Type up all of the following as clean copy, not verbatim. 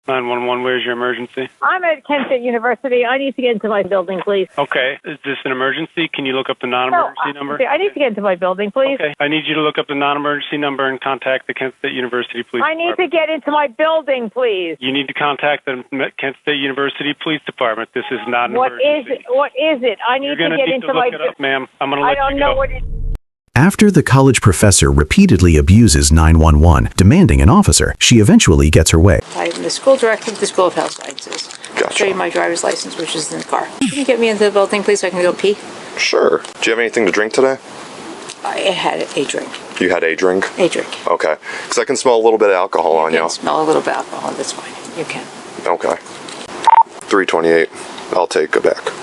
911, where's your emergency? I'm at Kent State University. I need to get into my building, please. Okay. Is this an emergency? Can you look up the non-emergency number? I need to get into my building, please. Okay. I need you to look up the non-emergency number and contact the Kent State University Police I need to get into my building, please. You need to contact the Kent State University Police Department. This is not an emergency. What is it? I need to get into my... You're going to need to look it up, ma'am. I'm going to let you go. I don't know what it is. After the college professor repeatedly abuses 911, demanding an officer, she eventually gets her way. I'm the school director of the School of Health Sciences. Gotcha. I'll show you my driver's license, which is in the car. Can you get me into the building, please, so I can go pee? Sure. Do you have anything to drink today? I had a drink. You had a drink? A drink. Okay. Because I can smell a little bit of alcohol on you. You can smell a little bit of alcohol. That's fine. You can. Okay. 328. I'll take it back.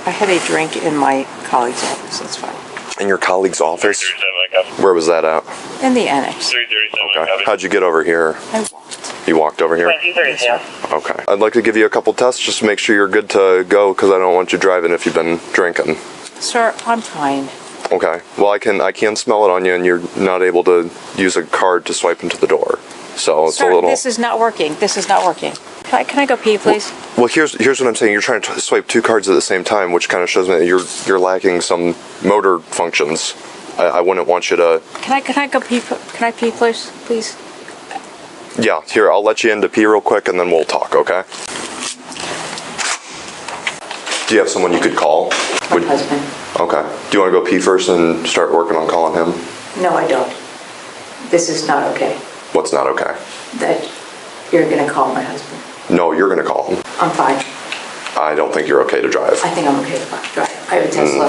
I had a drink in my colleague's office. That's fine. In your colleague's office? Where was that at? In the annex. Okay. How'd you get over here? I walked. You walked over here? Okay. I'd like to give you a couple tests just to make sure you're good to go because I don't want you driving if you've been drinking. Sir, I'm fine. Okay. Well, I can smell it on you and you're not able to use a card to swipe into the door. So it's Sir, a little... this is not working. This is not working. Can I go pee, please? Well, here's what I'm saying. You're trying to swipe two cards at the same time, which kind of shows me that you're lacking some motor functions. I wouldn't want you to... Can I go pee? Can I pee, please? Please? Yeah, here, I'll let you in to pee real quick and then we'll talk, okay? Do you have someone you could call? My husband. Okay. Do you want to go pee first and start working on calling him? No, I don't. This is not okay. What's not okay? That you're going to call my husband. No, you're going to call him. I'm fine. I don't think you're okay to drive. I think I'm okay to drive. I have a Tesla.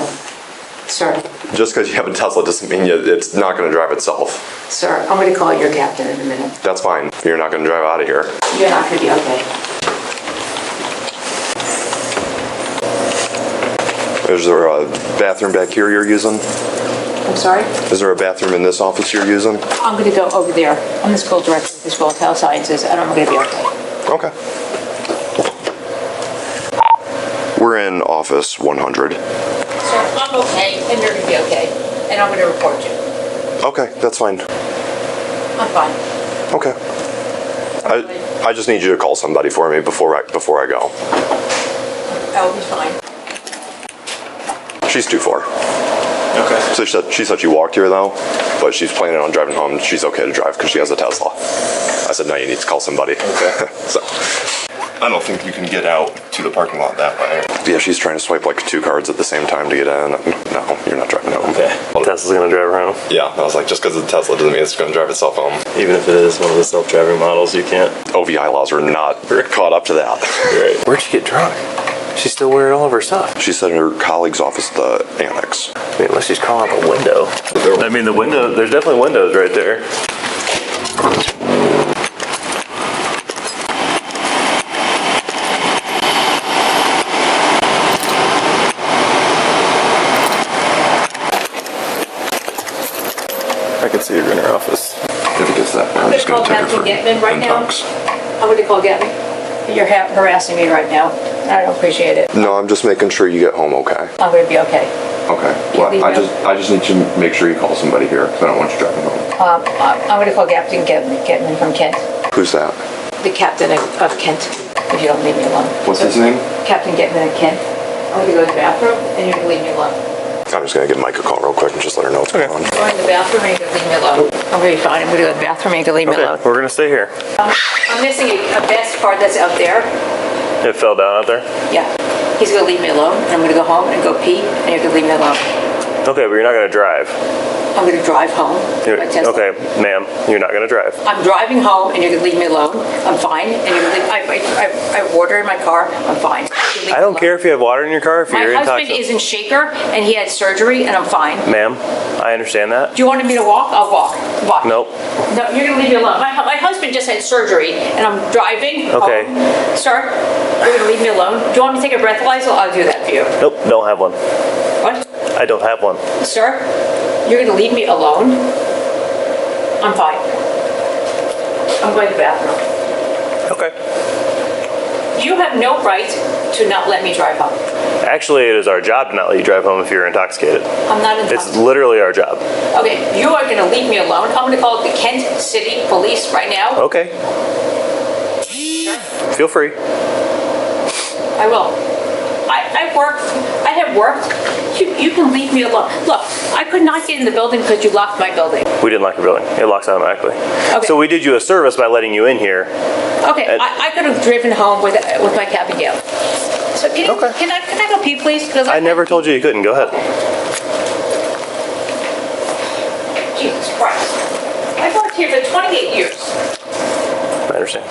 Sir. Just because you have a Tesla doesn't mean it's not going to drive itself. Sir, I'm going to call your captain in a minute. That's fine. You're not going to drive out of here. You're not going to be okay. Is there a bathroom back here you're using? I'm sorry? Is there a bathroom in this office you're using? I'm going to go over there. I'm the school director of the School of Health Sciences, and I'm going to be okay. Okay. We're in office 100. Sir, I'm okay, and you're going to be okay, and I'm going to report you. Okay, that's fine. I'm fine. Okay. I just need you to call somebody for me before I go. I'll be fine. She's too far. Okay. So she said she walked here though, but she's planning on driving home. She's okay to drive because she has a Tesla. I said, no, you need to call somebody. Okay. So I don't think you can get out to the parking lot that way. Yeah, she's trying to swipe like two cards at the same time to get in. No, you're not driving home. Okay. Tesla's gonna drive her home? Yeah, I was like, just because it's a Tesla doesn't mean it's gonna drive itself home. Even if it is one of the self-driving models, you can't? OVI laws are not caught up to that. Right. Where'd she get drunk? She's still wearing all of her stuff. She said in her colleague's office, the annex. I mean, unless she's calling out the window. I mean, the window, there's definitely windows right there. I can see her in her office. If it gets that far, I'm going to call Captain Getman right now. I'm going to call Getman. You're harassing me right now. I don't appreciate it. No, I'm just making sure you get home okay. I'm going to be okay. Okay. Well, I just need you to make sure you call somebody here because I don't want you driving home. I'm going to call Captain Getman from Kent. Who's that? The captain of Kent, if you don't leave me alone. What's his name? Captain Getman of Kent. I'm going to go to the bathroom and you're going to leave me alone. I'm just going to give Mike a call real quick and just let her know what's going on. I'm going to the bathroom and you're going to leave me alone. I'm going to be fine. I'm going to go to the bathroom and you're going to leave me alone. We're going to stay here. I'm missing a best part that's out there. It fell down out there? Yeah. He's going to leave me alone, and I'm going to go home and go pee, and you're going to leave me alone. Okay, but you're not going to drive. I'm going to drive home. Okay, ma'am, you're not going to drive. I'm driving home, and you're going to leave me alone. I'm fine. And you're going to leave. I have water in my car. I'm fine. I don't care if you have water in your car. If you're my husband is in shaker, and he had surgery, and I'm fine. Ma'am, I understand that. Do you want me to walk? I'll walk. Walk. Nope. No, you're going to leave me alone. My husband just had surgery, and I'm driving Okay. home. Sir, you're going to leave me alone? Do you want me to take a breathalyzer? I'll do that for you. Nope, don't have one. What? I don't have one. Sir, you're going to leave me alone? I'm fine. I'm going to the bathroom. Okay. You have no right to not let me drive home. Actually, it is our job to not let you drive home if you're intoxicated. I'm not intoxicated. It's literally our job. Okay, you are going to leave me alone. I'm going to call the Kent City Police right now. Okay. Sir, Feel free. I will. I work. I have worked. You can leave me alone. Look, I could not get in the building because you locked my building. We didn't lock your building. It locks automatically. Okay. So we did you a service by letting you in here. Okay, I could have driven home with my cab and Gale. So can I go pee, please? Because I never told you you couldn't. Go ahead. Jesus Christ. I've worked here for 28 years. I understand.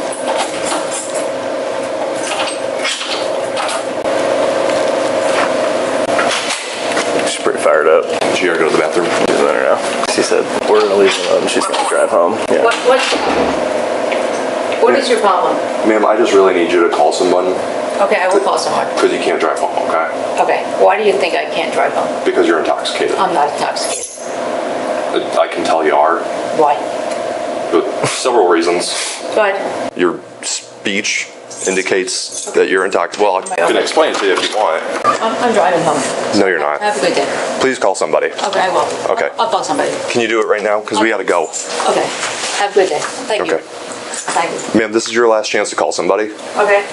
She's pretty fired up. She gotta go to the bathroom. She's in there now. She said, we're going to leave her alone. She's going to drive home. Yeah. What is your problem? Ma'am, I just really need you to call someone. Okay, I will call someone. Because you can't drive home, okay? Okay, why do you think I can't drive home? Because you're intoxicated. I'm not intoxicated. I can tell you are. Why? But several reasons. Go ahead. Your speech indicates that you're intoxicated. Well, I can explain it to you if you want. I'm driving home. No, you're not. Have a good day. Please call somebody. Okay, I will. Okay. I'll call somebody. Can you do it right now? Because we gotta go. Okay. Have a good day. Thank you. Okay. Thank you. Ma'am, this is your last chance to call somebody. Okay.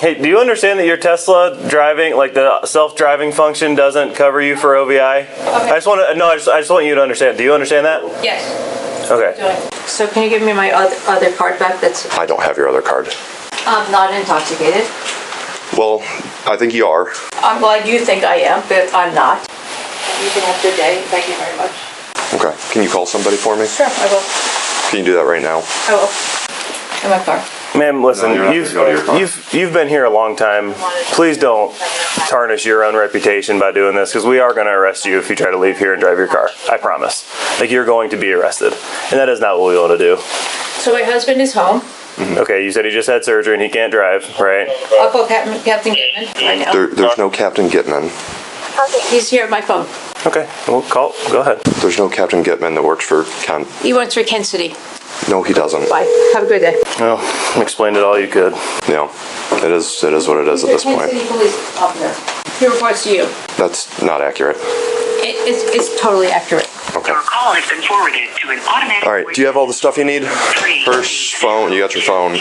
Hey, do you understand that your Tesla driving, like the self-driving function, doesn't cover you for OVI? Okay. I just want you to understand. Do you understand that? Yes. Okay. So can you give me my other card back? I don't have your other card. I'm not intoxicated. Well, I think you are. I'm glad you think I am, but I'm not. You can have a good day. Thank you very much. Okay. Can you call somebody for me? Sure, I will. Can you do that right now? I will. In my car. Ma'am, listen, No, you're not gonna go to your car. you've been here a long time. Please don't tarnish your own reputation by doing this, because we are going to arrest you if you try to leave here and drive your car. I promise. Like, you're going to be arrested, and that is not what we want to do. So my husband is home. Okay, you said he just had surgery and he can't drive, right? I'll call Captain Gitman right now. There's no Captain Gitman. He's here at my phone. Okay, well, go ahead. There's no Captain Gitman that works for Ken. He works for Kent City. No, he doesn't. Bye. Have a good day. Well, explain it all you could. Yeah, it is what it is at this Kent point. City police officer. He reports to you. That's not accurate. It's totally accurate. Okay. Your call has been forwarded to an automatic. All right. Do you have all the stuff you need? Purse, phone. You got your phone.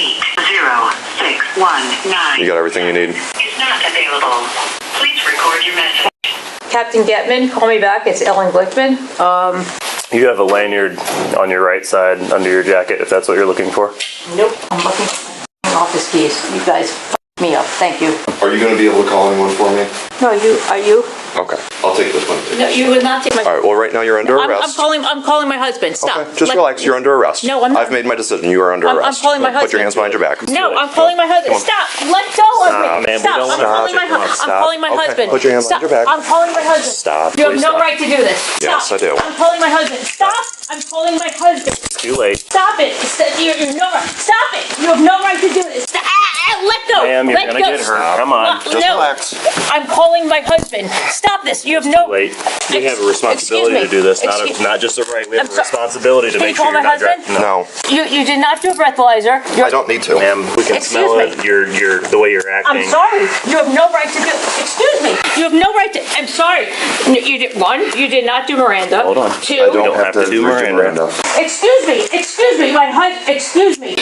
0619. You got everything you need. Is not available. Please record your message. Captain Getman, call me back. It's Ellen Glickman. You have a lanyard on your right side under your jacket, if that's what you're looking for. Nope. I'm looking for my office keys. You guys f***ed me up. Thank you. Are you going to be able to call anyone for me? No, are you? Okay. I'll take this one. No, you would not take my. All right. Well, right now you're under arrest. I'm calling my husband. Stop. Okay. Just relax. You're under arrest. No, I'm not. I've made my decision. You are under I'm arrest. calling my husband. Put your hands behind your back. No, I'm calling my husband. Stop. Let go of me. ma'am, we Stop. don't I'm wanna- calling my husband. Stop. I'm calling my Okay, husband. put your hands Stop. behind your back. I'm calling my husband. Stop, You have please no stop. right to do this. Yes, Stop. I do. I'm calling my husband. Stop. I'm calling my husband. Too late. Stop it. You're no right. Stop it. You have no right to do this. Stop. Let go. Ma'am, you're Let gonna go. get hurt. Come on. Just No. relax. I'm calling my husband. Stop this. You have no. Wait. We have a responsibility to Excuse me. do this, Excuse- not just a right. We have I'm a so- responsibility to Can make you sure call you're my not driving. husband? No. You did not do a breathalyzer. I don't need to. Ma'am, we can Excuse smell me. it. You're the way you're acting. I'm sorry. You have no right to do. Excuse me. You have no right to. I'm sorry. You did one. You did not do Miranda. Hold on. Two. I don't have to do Miranda. Excuse me. Excuse me. Excuse me.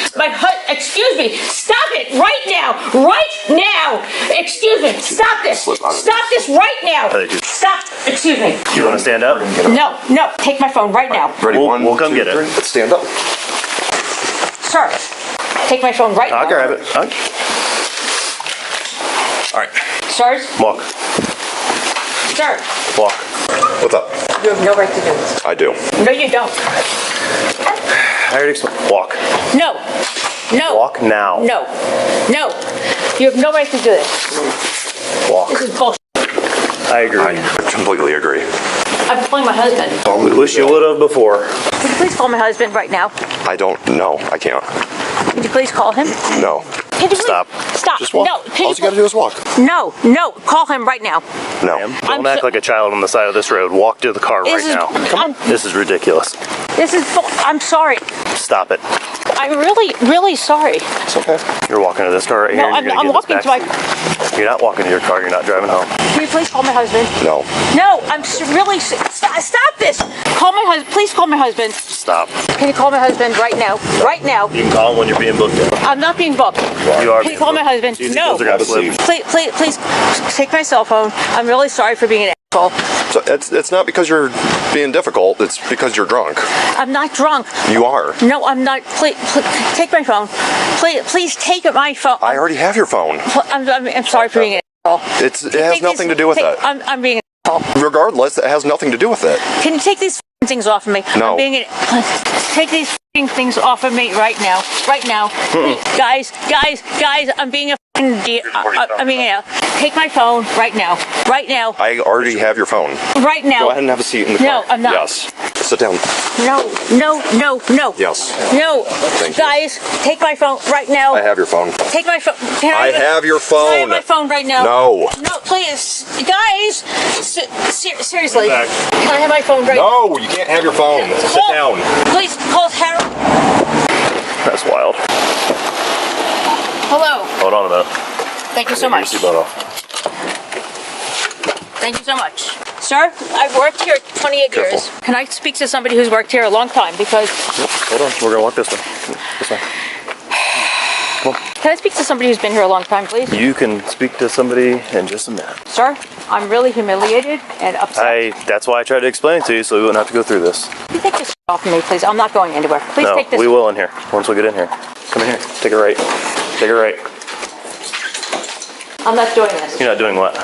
Excuse me. Stop it right now. Right now. Excuse me. Stop this. Stop this right now. Stop. Excuse me. You want to stand up? No. Take my phone right now, Ready? We'll come two, get it. three. Let's stand up. sir. Take my phone right now. I'll grab it. All right. Sirs. Walk. Sir. Walk. What's up? You have no right to do this. I do. No, you don't. I already explained. Walk. No. Walk now. No. You have no right to do this. Walk. This is bullshit. I agree. I completely agree. I'm calling my husband. We wish you would have before. Could you please call my husband right now? I don't know. I can't. Could you please call him? No. Could you please? Stop. Stop. Just walk. No. All you gotta do is walk. No. Call him right now. No. Ma'am, I'm don't act so- like a child on the side of this road. Walk to the car right now. This is ridiculous. I'm sorry. Stop it. I'm really, really sorry. It's okay. You're walking to this car right No, here. and you're I'm gonna get walking this to back. my. You're not walking to your car. You're not driving home. Can you please call my husband? No. No, really. Stop this. Call my husband. Please call my husband. Stop. Can you call my husband right now? Right now. You can call him when you're being booked in. I'm not being booked. You are. Can you call my husband? No. Please take my cell phone. I'm really sorry for being an asshole. So it's not because you're being difficult. It's because you're drunk. I'm not drunk. You are. No, I'm not. Please take my phone. Please take my phone. I already have your phone. I'm sorry for being an asshole. It has nothing to do with that. I'm being an asshole. Regardless, it has nothing to do with it. Can you take these things off of me? No. Take these things off of me right now. Right now. Guys, I'm being a take my phone right now. Right now. I already have your phone. Right now. Go ahead and have a seat in the car. No, I'm not. Yes. Sit down. No. Yes. No. Guys, take my phone right now. I have your phone. Take my phone. I have your phone. Can I have my phone right now? No. No, please. Guys, seriously. Can I have my phone right now? No, you can't have your phone. Sit down. Please call Harold. That's wild. Hello. Hold on a minute. Thank you so much. Take your seatbelt off. Thank you so much. Sir, I've worked here 28 years. Can I speak to somebody who's worked here a long time? Because... Hold on. We're going to walk this way. This way. Come on. Can I speak to somebody who's been here a long time, please? You can speak to somebody in just a minute. Sir, I'm really humiliated and upset. That's why I tried to explain it to you so we wouldn't have to go through this. Can you take this off of me, please? I'm not going anywhere. Please No, take this. we will in here. Once we get in here. Come in here. Take a right. Take a right. I'm not doing this. You're not doing what?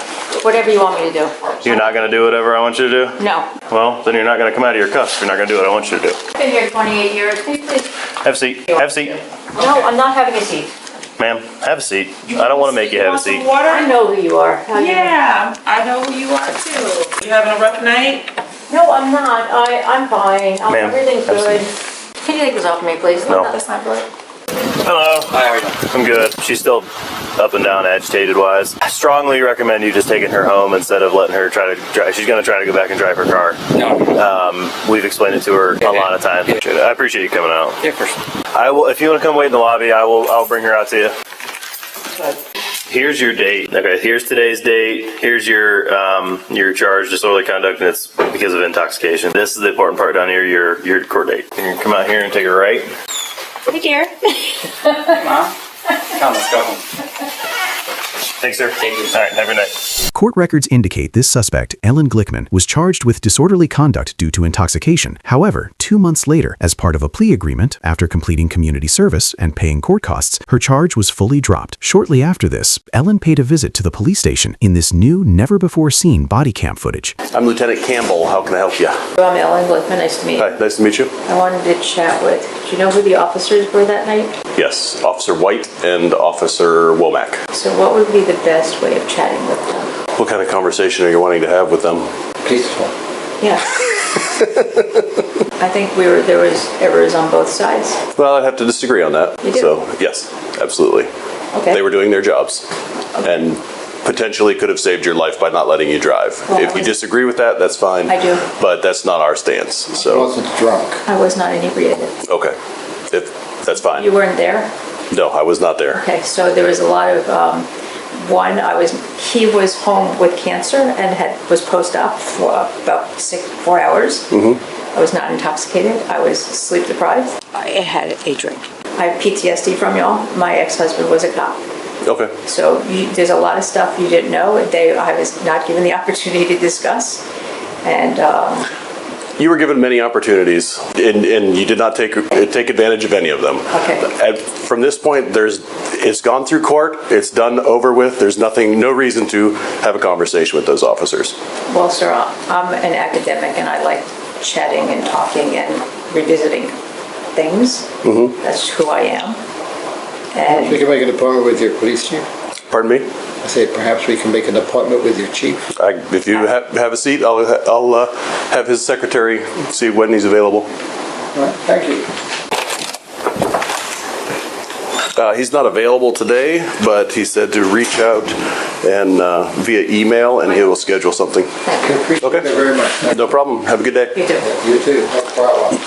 Whatever you want me to do. You're not going to do whatever I want you to do? No. Well, then you're not going to come out of your cuffs if you're not going to do what I want you to do. I've been here 28 years. Can you please? Have a seat. Have a seat. No, I'm not having a seat. Ma'am, have a seat. I don't want to make you have a seat. I know who you are. How do you know? Yeah, I know who you are too. You having a rough night? No, I'm not. I'm fine. Ma'am, Everything's have a good. Can you take this off me, please? No. That's not good. Hello. Hi, how are you? I'm good. She's still up and down, agitated-wise. I strongly recommend you just taking her home instead of letting her try to drive. She's going to try to go back and drive her car. No. We've explained it to her a lot of times. I appreciate you coming out. Yeah, for sure. I will. If you want to come wait in the lobby, I'll bring her out to you. Here's your date. Okay, here's today's date. Here's your charge, disorderly conduct, and it's because of intoxication. This is the important part down here, your court date. You can come out here and take a right. Hey, dear. Mom, come, let's go home. Thanks, sir. Thank you. All right, have a good night. Court records indicate this suspect, Ellen Glickman, was charged with disorderly conduct due to intoxication. However, 2 months later, as part of a plea agreement, after completing community service and paying court costs, her charge was fully dropped. Shortly after this, Ellen paid a visit to the police station in this new, never-before-seen body cam footage. I'm Lieutenant Campbell. How can I help you? I'm Ellen Glickman. Nice to meet you. Hi, nice to meet you. I wanted to chat with, do you know who the officers were that night? Yes, Officer White and Officer Womack. So what would be the best way of chatting with them? What kind of conversation are you wanting to have with them? Peaceful. Yeah. I think there was errors on both sides. Well, I'd have to disagree on that. You do? So, yes, absolutely. Okay. They were doing their jobs and potentially could have saved your life by not letting you drive. Well, if you disagree with that, that's fine. I do. But that's not our stance. So, Wasn't drunk. I was not inebriated. okay. If that's fine. You weren't there? No, I was not there. Okay, so there was a lot of, he was home with cancer and was post-op for about 4 hours. Mm-hmm. I was not intoxicated. I was sleep deprived. I had a drink. I have PTSD from y'all. My ex-husband was a cop. Okay. So there's a lot of stuff you didn't know. I was not given the opportunity to discuss. And you were given many opportunities, and you did not take advantage of any of them. Okay. From this point, it's gone through court. It's done, over with. There's no reason to have a conversation with those officers. Well, sir, I'm an academic, and I like chatting and talking and revisiting things. Mm-hmm. That's who I am. And We can make an appointment with your police chief. Pardon me? I say perhaps we can make an appointment with your chief. If you have a seat, I'll have his secretary see when he's available. All right, thank you. He's not available today, but he said to reach out and via email, and he will schedule something. I appreciate Okay. it very much. No problem. Have a good day. you do. You too. No problem.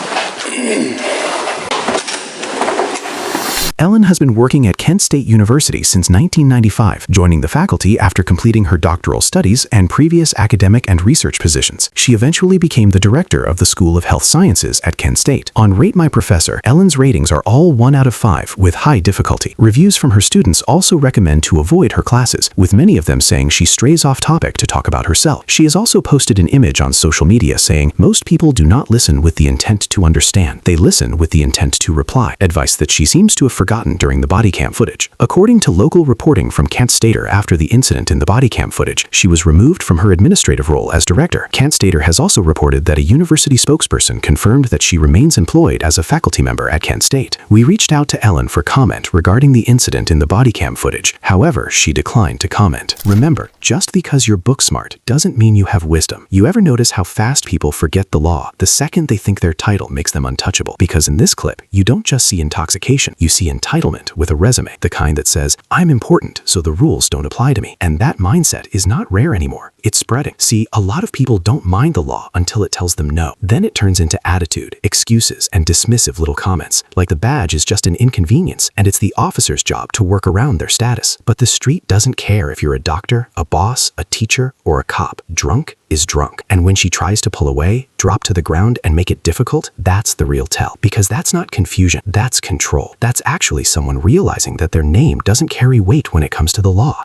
Ellen has been working at Kent State University since 1995, joining the faculty after completing her doctoral studies and previous academic and research positions. She eventually became the director of the School of Health Sciences at Kent State. On Rate My Professor, Ellen's ratings are all 1 out of 5 with high difficulty. Reviews from her students also recommend to avoid her classes, with many of them saying she strays off topic to talk about herself. She has also posted an image on social media saying, "Most people do not listen with the intent to understand. They listen with the intent to reply," advice that she seems to have forgotten during the Bodycam footage. According to local reporting from Kent Stater after the incident in the Bodycam footage, she was removed from her administrative role as director. Kent Stater has also reported that a university spokesperson confirmed that she remains employed as a faculty member at Kent State. We reached out to Ellen for comment regarding the incident in the Bodycam footage. However, she declined to comment. Remember, just because you're book smart doesn't mean you have wisdom. You ever notice how fast people forget the law the second they think their title makes them untouchable? Because in this clip, you don't just see intoxication, you see entitlement with a resume, the kind that says, "I'm important, so the rules don't apply to me." And that mindset is not rare anymore. It's spreading. See, a lot of people don't mind the law until it tells them no. Then it turns into attitude, excuses, and dismissive little comments, like the badge is just an inconvenience and it's the officer's job to work around their status. But the street doesn't care if you're a doctor, a boss, a teacher, or a cop. Drunk is drunk. And when she tries to pull away, drop to the ground, and make it difficult, that's the real tell. Because that's not confusion, that's control. That's actually someone realizing that their name doesn't carry weight when it comes to the law.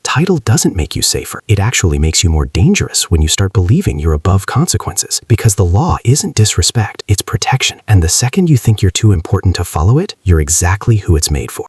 Title doesn't make you safer. It actually makes you more dangerous when you start believing you're above consequences. Because the law isn't disrespect, it's protection. And the second you think you're too important to follow it, you're exactly who it's made for.